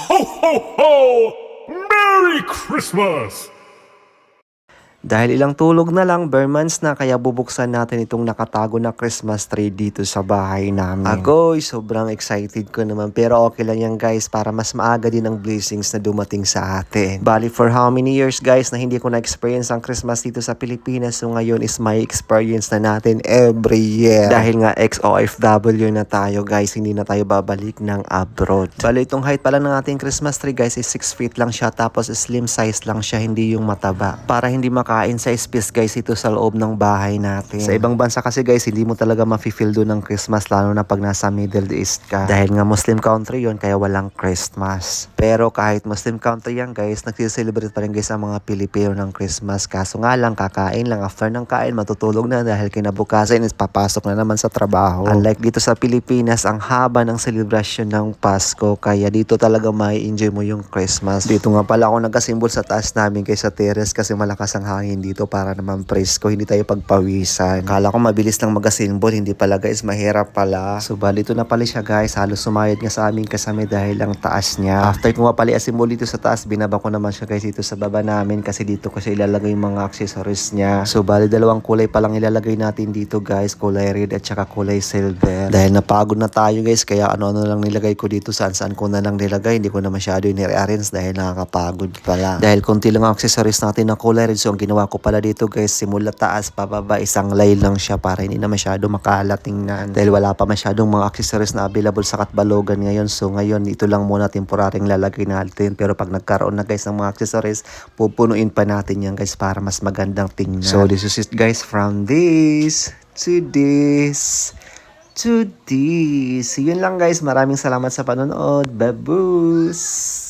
Ho, ho, ho! Merry Christmas! Dahil ilang tulog na lang, bare months na, kaya bubuksan natin itong nakatago na Christmas tree dito sa bahay namin. Agoy, sobrang excited ko naman, pero okay lang yan guys, para mas maaga din ang blessings na dumating sa atin. Bali for how many years guys na hindi ko na-experience ang Christmas dito sa Pilipinas, so ngayon is my experience na natin every year. Dahil nga ex-OFW na tayo guys, hindi na tayo babalik ng abroad. Bali itong height pala ng ating Christmas tree guys is 6 feet lang siya, tapos slim size lang siya, hindi yung mataba. Para hindi makain sa space guys ito sa loob ng bahay natin. Sa ibang bansa kasi guys, hindi mo talaga mafe-feel doon ng Christmas, lalo na pag nasa Middle East ka. Dahil nga Muslim country yon, kaya walang Christmas. Pero kahit Muslim country yan guys, nagsiselebrate pa rin guys ang mga Pilipino ng Christmas. Kaso nga lang, kakain lang, after ng kain, matutulog na dahil kinabukasan is papasok na naman sa trabaho. Unlike dito sa Pilipinas, ang haba ng selebrasyon ng Pasko, kaya dito talaga mai-enjoy mo yung Christmas. Dito nga pala ako nagkasimbol sa taas namin kaysa terrace kasi malakas ang hangin dito para naman presko, hindi tayo pagpawisan. Kala ko mabilis lang mag-asimbol, hindi pala guys, mahirap pala. So bali ito na pala siya guys, halos sumayad nga sa aming kasama dahil ang taas niya. After ko nga pala asimbol dito sa taas, binaba ko naman siya guys dito sa baba namin kasi dito ko siya ilalagay yung mga accessories niya. So bali dalawang kulay pa lang ilalagay natin dito guys, kulay red at saka kulay silver. Dahil napagod na tayo guys, kaya ano-ano lang nilagay ko dito, saan-saan ko na lang nilagay, hindi ko na masyado i-rearrange dahil nakakapagod pala. Dahil konti lang ang accessories natin na kulay red, so ang ginawa ko pala dito guys, simula taas pababa, isang line lang siya para hindi na masyado makalat tingnan. Dahil wala pa masyadong mga accessories na available sa Katbalogan ngayon, so ngayon ito lang muna temporaring lalagay natin. Pero pag nagkaroon na guys ng mga accessories, pupunuin pa natin yan guys para mas magandang tingnan. So this is it guys, from this to this to this. Yun lang guys, maraming salamat sa panonood. Babus!